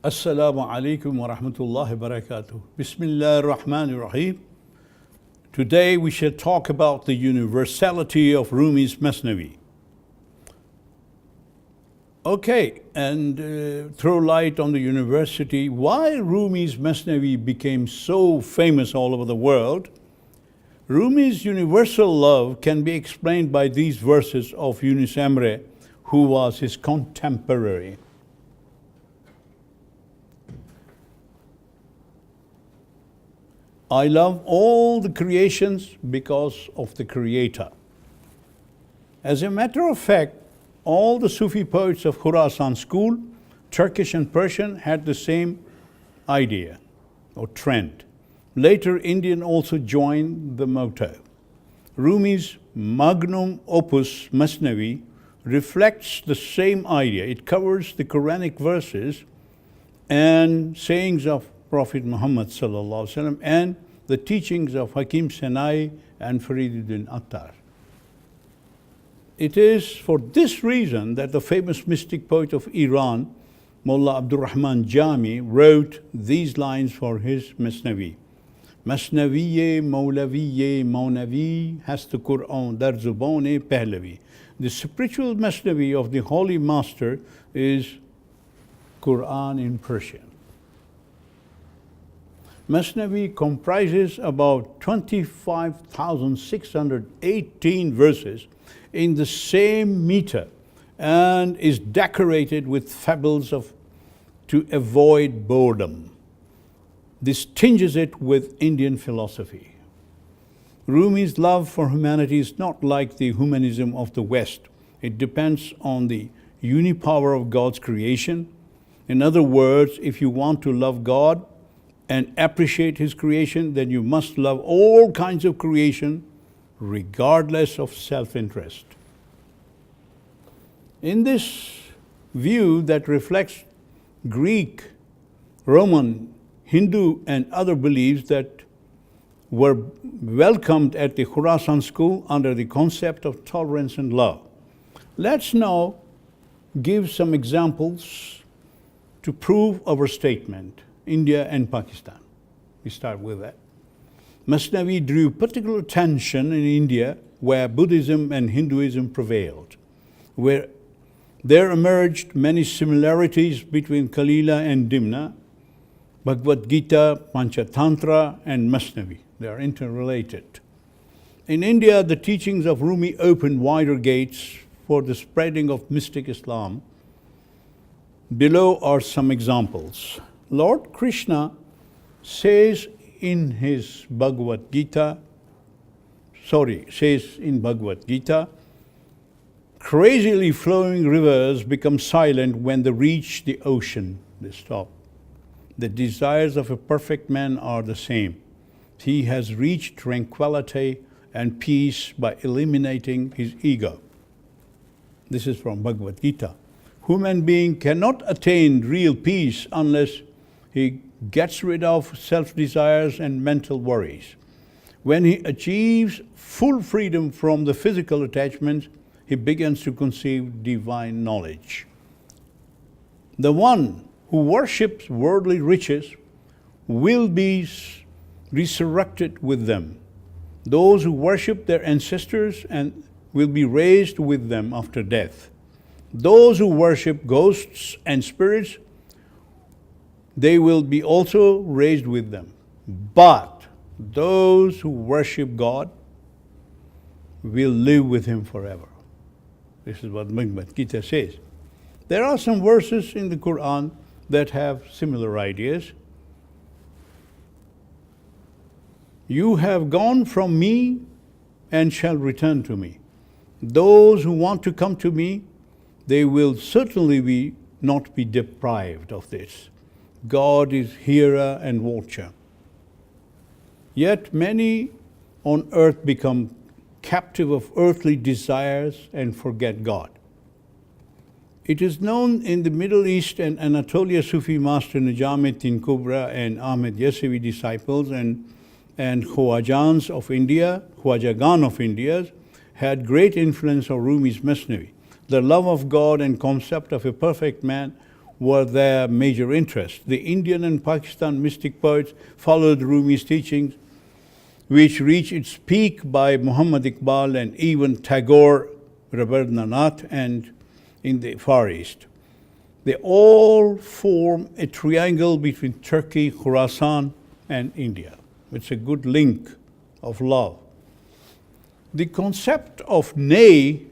Assalamu alaikum wa rahmatullahi wa barakatuh. Bismillah ar-Rahman ar-Rahim. Today we shall talk about the universality of Rumi's Mathnawi. Okay, and throw light on the university. Why Rumi's Mathnawi became so famous all over the world? Rumi's universal love can be explained by these verses of Yunus Emre, who was his contemporary. I love all the creations because of the Creator. As a matter of fact, all the Sufi poets of Khurasan school, Turkish and Persian, had the same idea or trend. Later, Indian also joined the motto. Rumi's magnum opus Mathnawi reflects the same idea. It covers the Quranic verses and sayings of Prophet Muhammad sallallahu alaihi wasallam and the teachings of Hakim Senai and Fariduddin Attar. It is for this reason that the famous mystic poet of Iran, Mullah Abdurrahman Jami, wrote these lines for his Mathnawi. Masnaviye Maulaviye Maunavi hast Quran dar zubane Pahlavi. The spiritual Mathnawi of the Holy Master is Quran in Persian. Mathnawi comprises about 25,618 verses in the same meter and is decorated with fables to avoid boredom. This tinges it with Indian philosophy. Rumi's love for humanity is not like the humanism of the West. It depends on the unipower of God's creation. In other words, if you want to love God and appreciate His creation, then you must love all kinds of creation, regardless of self-interest. In this view that reflects Greek, Roman, Hindu, and other beliefs that were welcomed at the Khurasan school under the concept of tolerance and love. Let's now give some examples to prove our statement. India and Pakistan. We start with that. Mathnawi drew particular attention in India where Buddhism and Hinduism prevailed, where there emerged many similarities between Kalila and Dimna, Bhagavad Gita, Panchatantra, and Mathnawi. They are interrelated. In India, the teachings of Rumi opened wider gates for the spreading of mystic Islam. Below are some examples. Lord Krishna says in Bhagavad Gita, crazily flowing rivers become silent when they reach the ocean. They stop. The desires of a perfect man are the same. He has reached tranquility and peace by eliminating his ego. This is from Bhagavad Gita. Human being cannot attain real peace unless he gets rid of self-desires and mental worries. When he achieves full freedom from the physical attachments, he begins to conceive divine knowledge. The one who worships worldly riches will be resurrected with them. Those who worship their ancestors and will be raised with them after death. Those who worship ghosts and spirits, they will be also raised with them. But those who worship God will live with Him forever. This is what Bhagavad Gita says. There are some verses in the Quran that have similar ideas. You have gone from me and shall return to me. Those who want to come to me, they will certainly not be deprived of this. God is hearer and watcher. Yet many on earth become captive of earthly desires and forget God. It is known in the Middle East and Anatolia Sufi master Nijamuddin Kubra and Ahmed Yesevi disciples and Khwajagan of India had great influence on Rumi's Mathnawi. The love of God and concept of a perfect man were their major interests. The Indian and Pakistan mystic poets followed Rumi's teachings, which reached its peak by Muhammad Iqbal and even Tagore, Rabindranath, and in the Far East. They all form a triangle between Turkey, Khorasan, and India. It's a good link of love. The concept of Nay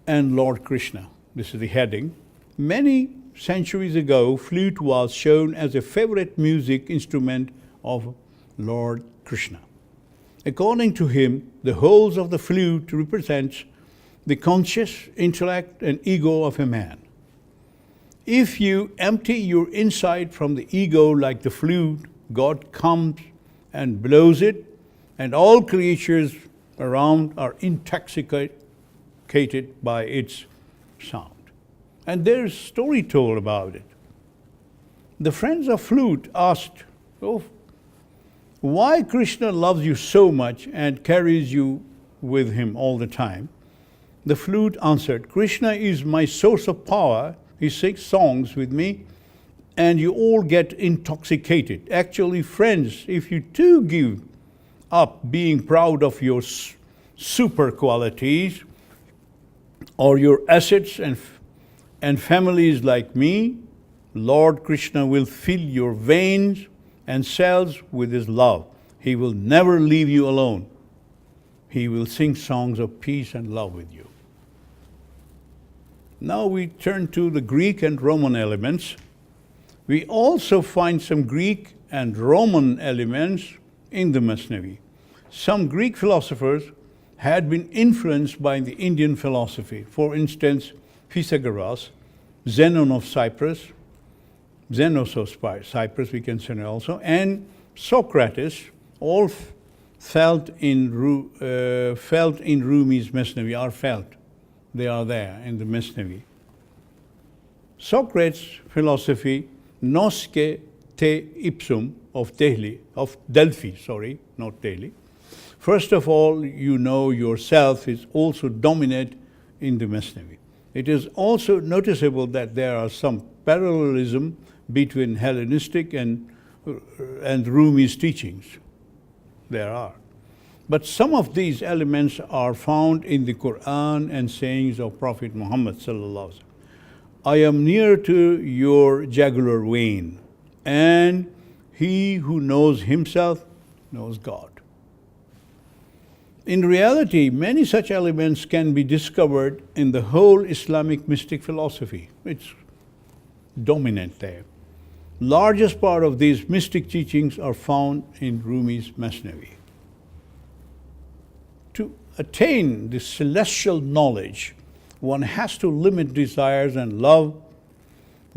and Lord Krishna, this is the heading. Many centuries ago, flute was shown as a favorite music instrument of Lord Krishna. According to him, the holes of the flute represents the conscious intellect and ego of a man. If you empty your inside from the ego like the flute, God comes and blows it, and all creatures around are intoxicated by its sound. And there's a story told about it. The friends of flute asked, "Oh, why Krishna loves you so much and carries you with him all the time?" The flute answered, "Krishna is my source of power. He sings songs with me, and you all get intoxicated. Actually, friends, if you too give up being proud of your super qualities or your assets and families like me, Lord Krishna will fill your veins and cells with his love. He will never leave you alone. He will sing songs of peace and love with you." Now we turn to the Greek and Roman elements. We also find some Greek and Roman elements in the Mathnawi. Some Greek philosophers had been influenced by the Indian philosophy. For instance, Pythagoras, Zenon of Cyprus, Zenos of Cyprus we can say also, and Socrates all felt in Rumi's Mathnawi, are felt. They are there in the Mathnawi. Socrates' philosophy, nosce te ipsum of Delphi, not Delhi. First of all, you know yourself is also dominant in the Mathnawi. It is also noticeable that there are some parallelism between Hellenistic and Rumi's teachings. There are. But some of these elements are found in the Quran and sayings of Prophet Muhammad sallallahu alaihi wasallam. "I am near to your jugular vein, and he who knows himself knows God." In reality, many such elements can be discovered in the whole Islamic mystic philosophy. It's dominant there. Largest part of these mystic teachings are found in Rumi's Mathnawi. To attain this celestial knowledge, one has to limit desires and love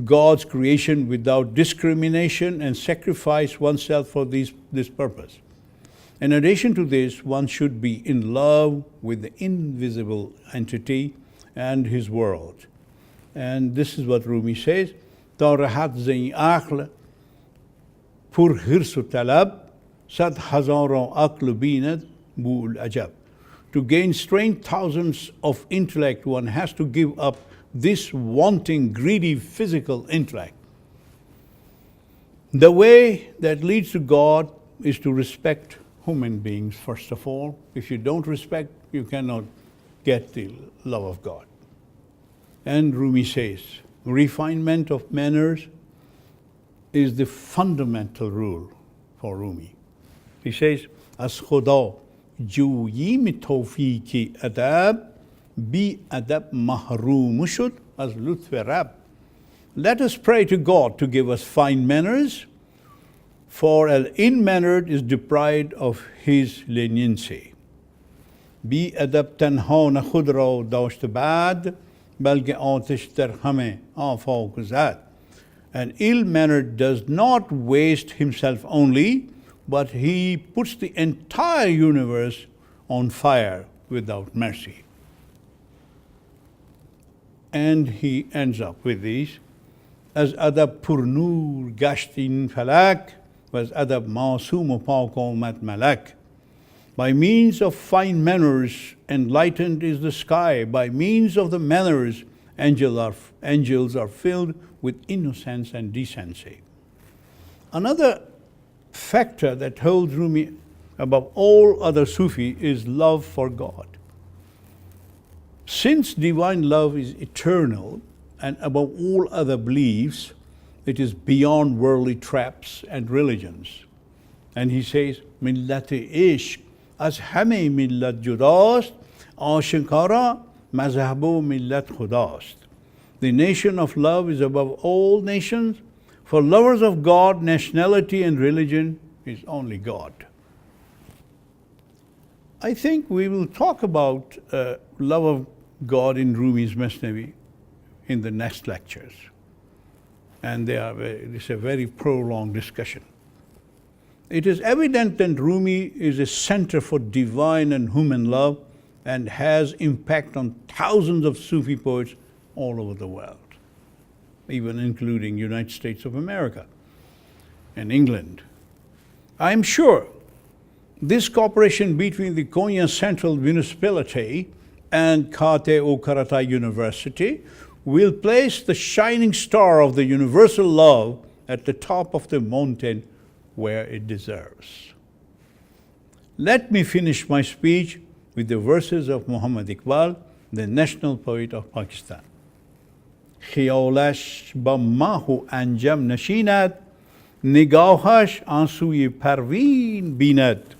God's creation without discrimination and sacrifice oneself for this purpose. In addition to this, one should be in love with the invisible entity and his world. And this is what Rumi says, "Ta rahat zain aql pur hirs u talab, sad hazaron aql binad bu'ul ajab." To gain strength, thousands of intellect, one has to give up this wanting, greedy physical intellect. The way that leads to God is to respect human beings, first of all. If you don't respect, you cannot get the love of God. And Rumi says, refinement of manners is the fundamental rule for Rumi. He says, "As Khuda جویی می توفیقی ادب بی ادب محروم شد از لطف رب." Let us pray to God to give us fine manners, for an ill-mannered is deprived of his leniency. بی ادب تنها نه خود را داشته بعد بلکه آتش در همه آفاق زد. An ill-mannered does not waste himself only, but he puts the entire universe on fire without mercy. And he ends up with these, "Az adab pur nur gasht in falak, was adab masum u pak omad malak." By means of fine manners, enlightened is the sky. By means of the manners, angels are filled with innocence and decency. Another factor that holds Rumi above all other Sufi is love for God. Since divine love is eternal and above all other beliefs, it is beyond worldly traps and religions. And he says, Millat-e-ishq az hame millat judast, ashkara mazhab-o millat khudast. The nation of love is above all nations. For lovers of God, nationality and religion is only God. I think we will talk about love of God in Rumi's Mathnawi in the next lectures. And it's a very prolonged discussion. It is evident that Rumi is a center for divine and human love and has impact on thousands of Sufi poets all over the world, even including United States of America and England. I'm sure this cooperation between the Konya Central Municipality and Kate-o Karata University will place the shining star of the universal love at the top of the mountain where it deserves. Let me finish my speech with the verses of Muhammad Iqbal, the national poet of Pakistan. خیالش با ماه و انجم نشیند، نگاهش آنسوی پروین بیند.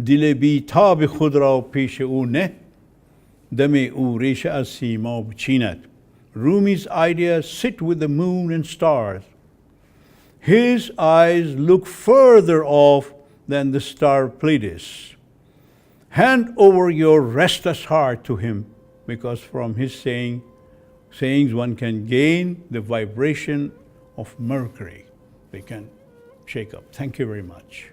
دل بیتاب خود را پیش او نه، دم او ریشه از سیما بچیند. Rumi's ideas sit with the moon and stars. His eyes look further off than the star Pleiades. Hand over your restless heart to him, because from his sayings one can gain the vibration of Mercury. They can shake up. Thank you very much.